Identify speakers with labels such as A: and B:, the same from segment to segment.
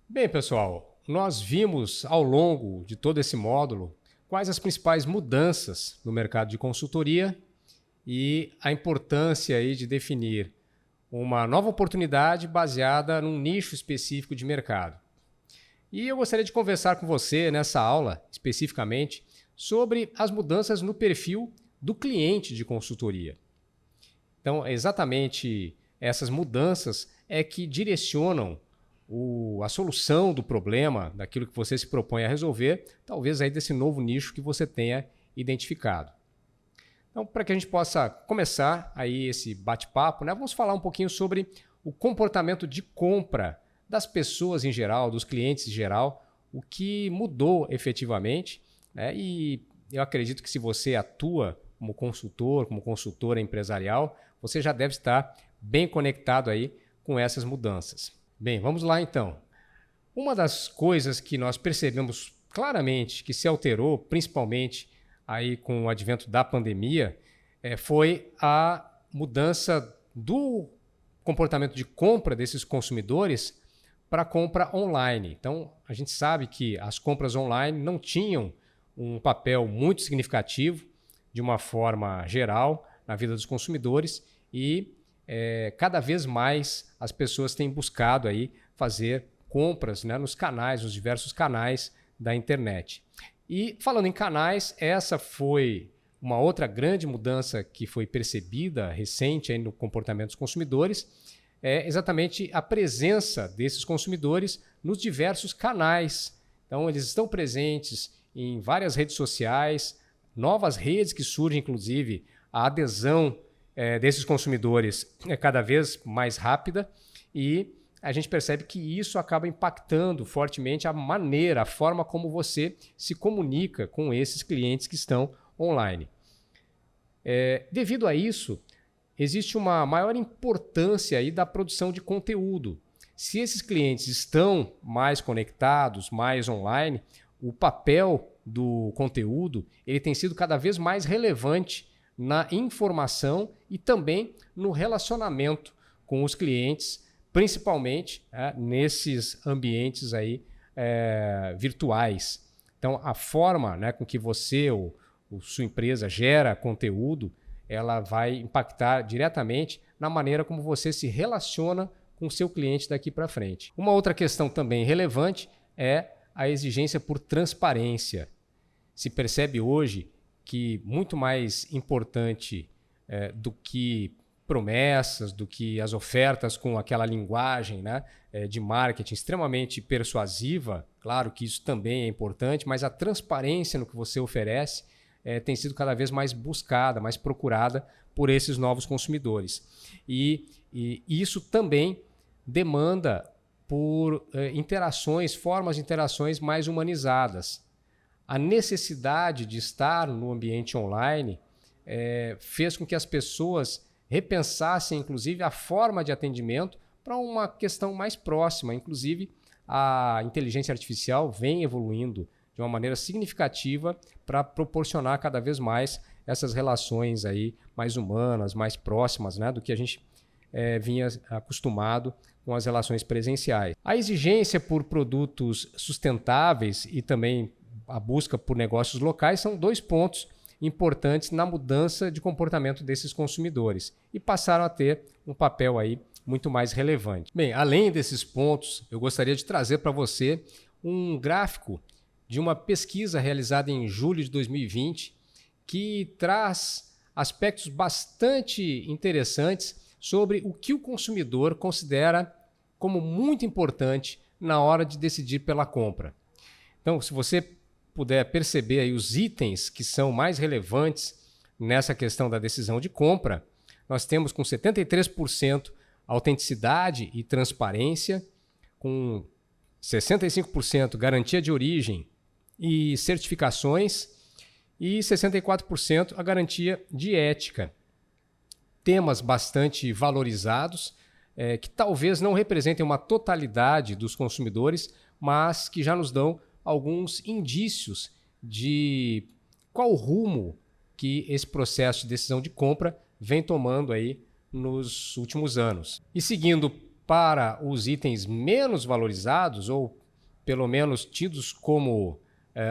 A: Bem, pessoal, nós vimos ao longo de todo esse módulo quais as principais mudanças no mercado de consultoria e a importância aí de definir uma nova oportunidade baseada num nicho específico de mercado. E eu gostaria de conversar com você nessa aula, especificamente, sobre as mudanças no perfil do cliente de consultoria. Então, exatamente essas mudanças é que direcionam a solução do problema, daquilo que você se propõe a resolver, talvez aí desse novo nicho que você tenha identificado. Então, para que a gente possa começar aí esse bate-papo, vamos falar um pouquinho sobre o comportamento de compra das pessoas em geral, dos clientes em geral, o que mudou efetivamente, e eu acredito que se você atua como consultor, como consultora empresarial, você já deve estar bem conectado aí com essas mudanças. Bem, vamos lá então. Uma das coisas que nós percebemos claramente que se alterou, principalmente aí com o advento da pandemia, foi a mudança do comportamento de compra desses consumidores para a compra online. Então, a gente sabe que as compras online não tinham um papel muito significativo, de uma forma geral, na vida dos consumidores e cada vez mais as pessoas têm buscado aí fazer compras nos canais, nos diversos canais da internet. E falando em canais, essa foi uma outra grande mudança que foi percebida recente aí no comportamento dos consumidores, é exatamente a presença desses consumidores nos diversos canais. Então, eles estão presentes em várias redes sociais, novas redes que surgem, inclusive, a adesão desses consumidores é cada vez mais rápida e a gente percebe que isso acaba impactando fortemente a maneira, a forma como você se comunica com esses clientes que estão online. Devido a isso, existe uma maior importância aí da produção de conteúdo. Se esses clientes estão mais conectados, mais online, o papel do conteúdo ele tem sido cada vez mais relevante na informação e também no relacionamento com os clientes, principalmente nesses ambientes aí, virtuais. Então, a forma com que você ou sua empresa gera conteúdo, ela vai impactar diretamente na maneira como você se relaciona com o seu cliente daqui para frente. Uma outra questão também relevante é a exigência por transparência. Se percebe hoje que muito mais importante do que promessas, do que as ofertas com aquela linguagem de marketing extremamente persuasiva, claro que isso também é importante, mas a transparência no que você oferece tem sido cada vez mais buscada, mais procurada por esses novos consumidores. E isso também demanda por interações, formas de interações mais humanizadas. A necessidade de estar no ambiente online fez com que as pessoas repensassem, inclusive, a forma de atendimento para uma questão mais próxima. Inclusive, a inteligência artificial vem evoluindo de uma maneira significativa para proporcionar cada vez mais essas relações aí mais humanas, mais próximas do que a gente vinha acostumado com as relações presenciais. A exigência por produtos sustentáveis e também a busca por negócios locais são dois pontos importantes na mudança de comportamento desses consumidores e passaram a ter um papel aí muito mais relevante. Bem, além desses pontos, eu gostaria de trazer para você um gráfico de uma pesquisa realizada em julho de 2020 que traz aspectos bastante interessantes sobre o que o consumidor considera como muito importante na hora de decidir pela compra. Então, se você puder perceber aí os itens que são mais relevantes nessa questão da decisão de compra, nós temos com 73% autenticidade e transparência, com 65% garantia de origem e certificações e 64% a garantia de ética. Temas bastante valorizados, que talvez não representem uma totalidade dos consumidores, mas que já nos dão alguns indícios de qual rumo que esse processo de decisão de compra vem tomando aí nos últimos anos. E seguindo para os itens menos valorizados, ou pelo menos tidos como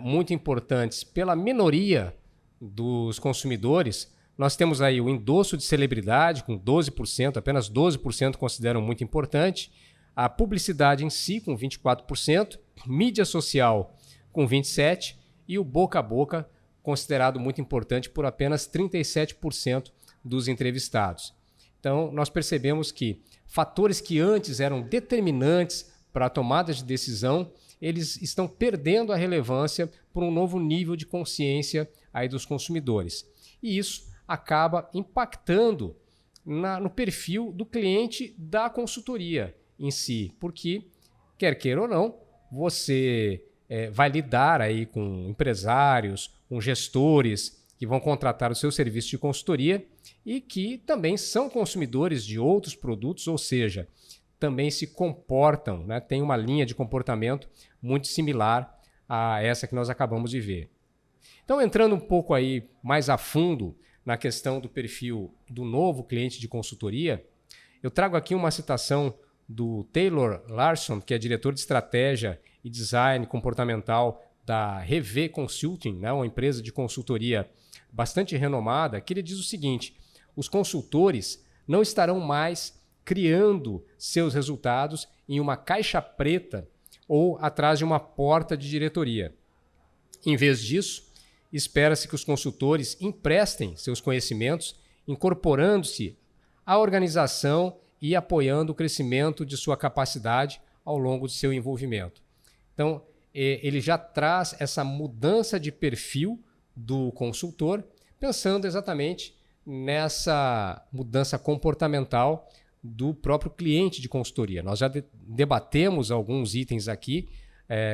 A: muito importantes pela minoria dos consumidores, nós temos aí o endosso de celebridade com 12%, apenas 12% consideram muito importante, a publicidade em si com 24%, mídia social com 27% e o boca a boca considerado muito importante por apenas 37% dos entrevistados. Então, nós percebemos que fatores que antes eram determinantes para a tomada de decisão, eles estão perdendo a relevância por um novo nível de consciência aí dos consumidores. E isso acaba impactando no perfil do cliente da consultoria em si, porque, quer queira ou não, você vai lidar aí com empresários, com gestores que vão contratar o seu serviço de consultoria e que também são consumidores de outros produtos, ou seja, também se comportam, né? Tem uma linha de comportamento muito similar a essa que nós acabamos de ver. Então, entrando um pouco aí mais a fundo na questão do perfil do novo cliente de consultoria, eu trago aqui uma citação do Taylor Larson, que é diretor de estratégia e design comportamental da Revé Consulting, né? Uma empresa de consultoria bastante renomada, que ele diz o seguinte: os consultores não estarão mais criando seus resultados em uma caixa preta ou atrás de uma porta de diretoria. Em vez disso, espera-se que os consultores emprestem seus conhecimentos, incorporando-se à organização e apoiando o crescimento de sua capacidade ao longo de seu envolvimento. Então, ele já traz essa mudança de perfil do consultor, pensando exatamente nessa mudança comportamental do próprio cliente de consultoria. Nós já debatemos alguns itens aqui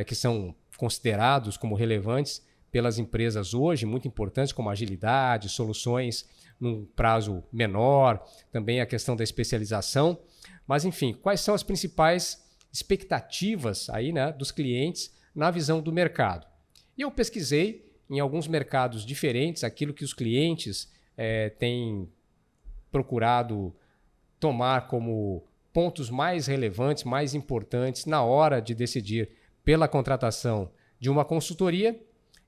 A: que são considerados como relevantes pelas empresas hoje, muito importantes, como agilidade, soluções num prazo menor, também a questão da especialização. Mas, enfim, quais são as principais expectativas aí, né, dos clientes na visão do mercado? E eu pesquisei em alguns mercados diferentes aquilo que os clientes têm procurado tomar como pontos mais relevantes, mais importantes na hora de decidir pela contratação de uma consultoria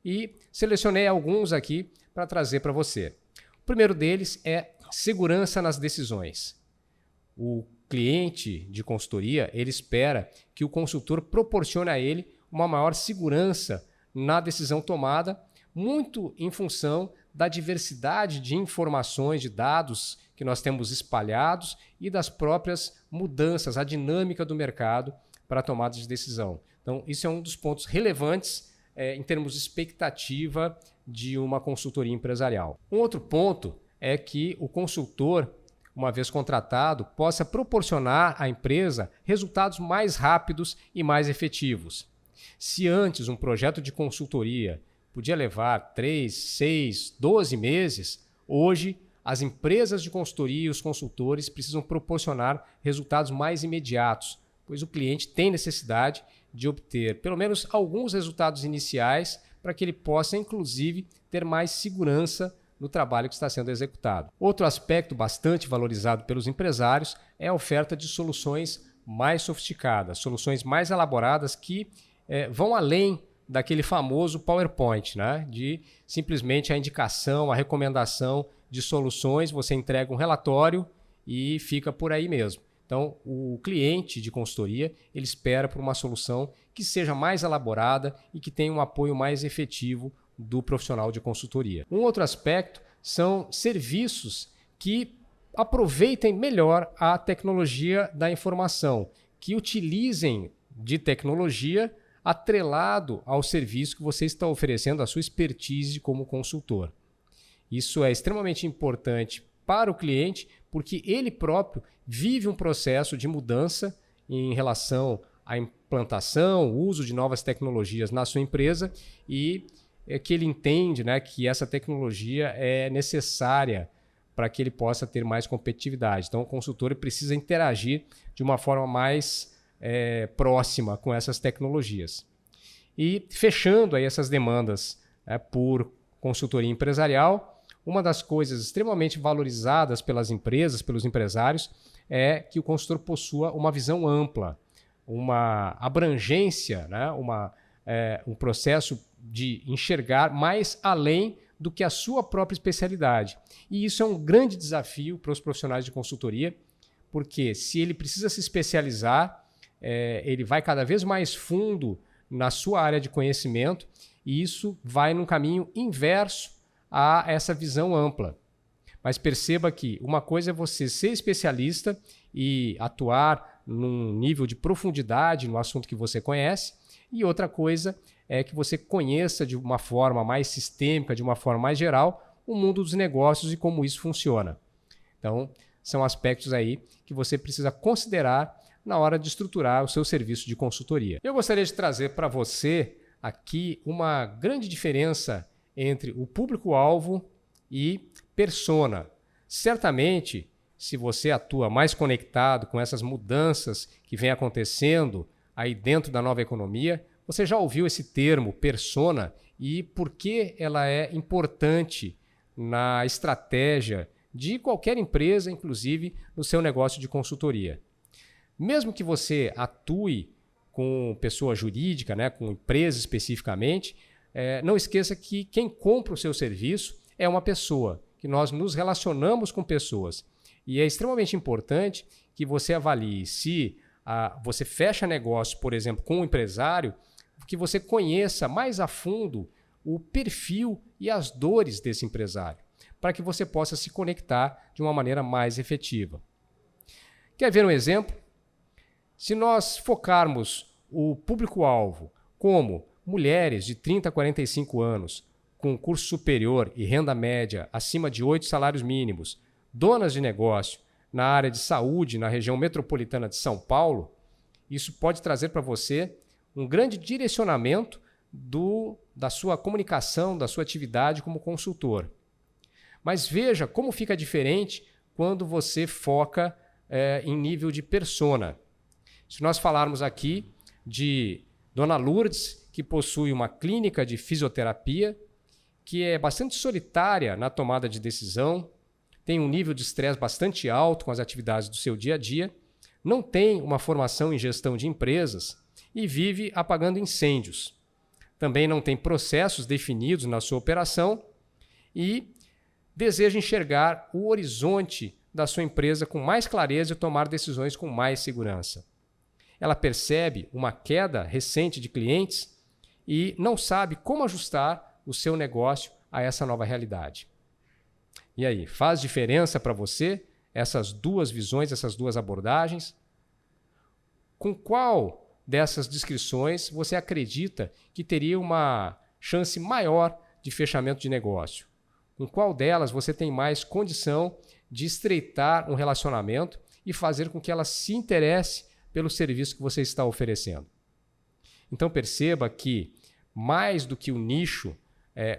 A: e selecionei alguns aqui para trazer para você. O primeiro deles é segurança nas decisões. O cliente de consultoria, ele espera que o consultor proporcione a ele uma maior segurança na decisão tomada, muito em função da diversidade de informações, de dados que nós temos espalhados e das próprias mudanças, a dinâmica do mercado para a tomada de decisão. Então, isso é um dos pontos relevantes em termos de expectativa de uma consultoria empresarial. Um outro ponto é que o consultor, uma vez contratado, possa proporcionar à empresa resultados mais rápidos e mais efetivos. Se antes um projeto de consultoria podia levar 3, 6, 12 meses, hoje as empresas de consultoria e os consultores precisam proporcionar resultados mais imediatos, pois o cliente tem necessidade de obter pelo menos alguns resultados iniciais para que ele possa, inclusive, ter mais segurança no trabalho que está sendo executado. Outro aspecto bastante valorizado pelos empresários é a oferta de soluções mais sofisticadas, soluções mais elaboradas que vão além daquele famoso PowerPoint, né? De simplesmente a indicação, a recomendação de soluções, você entrega um relatório e fica por aí mesmo. Então, o cliente de consultoria, ele espera por uma solução que seja mais elaborada e que tenha um apoio mais efetivo do profissional de consultoria. Um outro aspecto são serviços que aproveitem melhor a tecnologia da informação, que utilizem de tecnologia atrelado ao serviço que você está oferecendo, a sua expertise como consultor. Isso é extremamente importante para o cliente, porque ele próprio vive um processo de mudança em relação à implantação, o uso de novas tecnologias na sua empresa e que ele entende, né, que essa tecnologia é necessária para que ele possa ter mais competitividade. Então, o consultor precisa interagir de uma forma mais próxima com essas tecnologias. E fechando aí essas demandas por consultoria empresarial, uma das coisas extremamente valorizadas pelas empresas, pelos empresários, é que o consultor possua uma visão ampla, uma abrangência, né? Um processo de enxergar mais além do que a sua própria especialidade. E isso é um grande desafio para os profissionais de consultoria, porque se ele precisa se especializar, ele vai cada vez mais fundo na sua área de conhecimento e isso vai num caminho inverso a essa visão ampla. Mas perceba que uma coisa é você ser especialista e atuar num nível de profundidade no assunto que você conhece, e outra coisa é que você conheça de uma forma mais sistêmica, de uma forma mais geral, o mundo dos negócios e como isso funciona. Então, são aspectos aí que você precisa considerar na hora de estruturar o seu serviço de consultoria. Eu gostaria de trazer para você aqui uma grande diferença entre o público-alvo e persona. Certamente, se você atua mais conectado com essas mudanças que vêm acontecendo aí dentro da nova economia, você já ouviu esse termo persona e por que ela é importante na estratégia de qualquer empresa, inclusive no seu negócio de consultoria. Mesmo que você atue com pessoa jurídica, né, com empresa especificamente, não esqueça que quem compra o seu serviço é uma pessoa, que nós nos relacionamos com pessoas. E é extremamente importante que você avalie se você fecha negócio, por exemplo, com um empresário, que você conheça mais a fundo o perfil e as dores desse empresário, para que você possa se conectar de uma maneira mais efetiva. Quer ver um exemplo? Se nós focarmos o público-alvo como mulheres de 30 a 45 anos, com curso superior e renda média acima de 8 salários mínimos, donas de negócio na área de saúde na região metropolitana de São Paulo, isso pode trazer para você um grande direcionamento da sua comunicação, da sua atividade como consultor. Mas veja como fica diferente quando você foca em nível de persona. Se nós falarmos aqui de Dona Lourdes, que possui uma clínica de fisioterapia, que é bastante solitária na tomada de decisão, tem um nível de estresse bastante alto com as atividades do seu dia a dia, não tem uma formação em gestão de empresas e vive apagando incêndios. Também não tem processos definidos na sua operação e deseja enxergar o horizonte da sua empresa com mais clareza e tomar decisões com mais segurança. Ela percebe uma queda recente de clientes e não sabe como ajustar o seu negócio a essa nova realidade. E aí, faz diferença para você essas duas visões, essas duas abordagens? Com qual dessas descrições você acredita que teria uma chance maior de fechamento de negócio? Com qual delas você tem mais condição de estreitar um relacionamento e fazer com que ela se interesse pelo serviço que você está oferecendo? Então perceba que mais do que o nicho,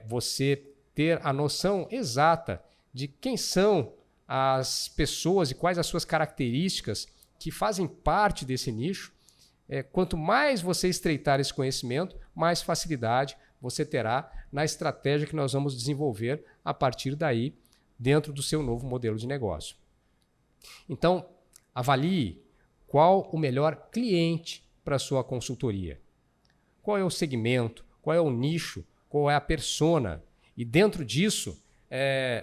A: você ter a noção exata de quem são as pessoas e quais as suas características que fazem parte desse nicho. Quanto mais você estreitar esse conhecimento, mais facilidade você terá na estratégia que nós vamos desenvolver a partir daí dentro do seu novo modelo de negócio. Então, avalie qual o melhor cliente para a sua consultoria. Qual é o segmento, qual é o nicho, qual é a persona. E dentro disso,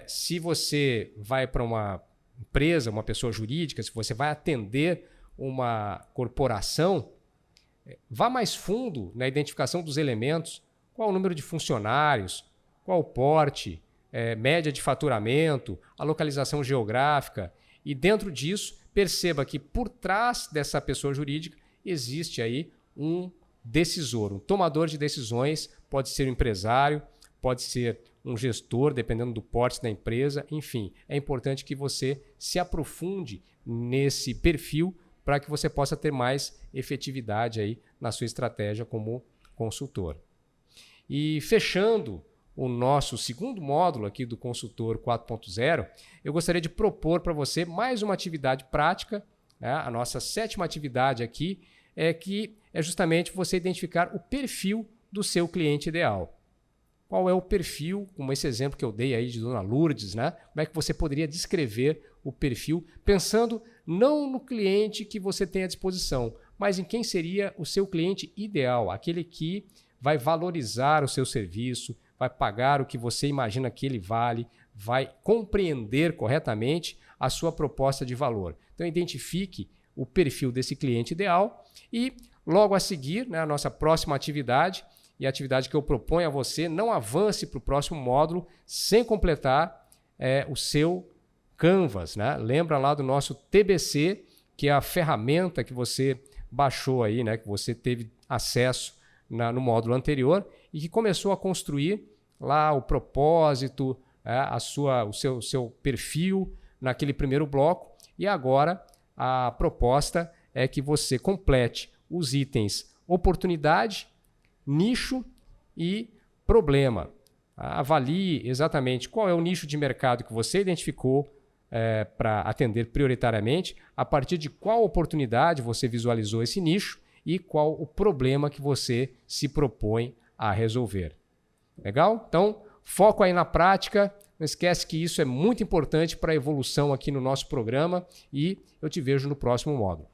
A: se você vai para uma empresa, uma pessoa jurídica, se você vai atender uma corporação, vá mais fundo na identificação dos elementos. Qual o número de funcionários, qual o porte, média de faturamento, a localização geográfica. E dentro disso, perceba que por trás dessa pessoa jurídica existe aí um decisor, um tomador de decisões, pode ser um empresário, pode ser um gestor, dependendo do porte da empresa. Enfim, é importante que você se aprofunde nesse perfil para que você possa ter mais efetividade aí na sua estratégia como consultor. E fechando o nosso segundo módulo aqui do Consultor 4.0, eu gostaria de propor para você mais uma atividade prática, né? A nossa 7ª atividade aqui é justamente você identificar o perfil do seu cliente ideal. Qual é o perfil, como esse exemplo que eu dei aí de Dona Lourdes, né? Como é que você poderia descrever o perfil, pensando não no cliente que você tem à disposição, mas em quem seria o seu cliente ideal, aquele que vai valorizar o seu serviço, vai pagar o que você imagina que ele vale, vai compreender corretamente a sua proposta de valor. Então, identifique o perfil desse cliente ideal e, logo a seguir, né, a nossa próxima atividade, e a atividade que eu proponho a você, não avance para o próximo módulo sem completar o seu Canvas. Né? Lembra lá do nosso TBC, que é a ferramenta que você baixou aí, né, que você teve acesso no módulo anterior e que começou a construir lá o propósito, o seu perfil naquele primeiro bloco. E agora a proposta é que você complete os itens oportunidade, nicho e problema. Avalie exatamente qual é o nicho de mercado que você identificou para atender prioritariamente, a partir de qual oportunidade você visualizou esse nicho e qual o problema que você se propõe a resolver. Legal? Então, foco aí na prática. Não esquece que isso é muito importante para a evolução aqui no nosso programa e eu te vejo no próximo módulo.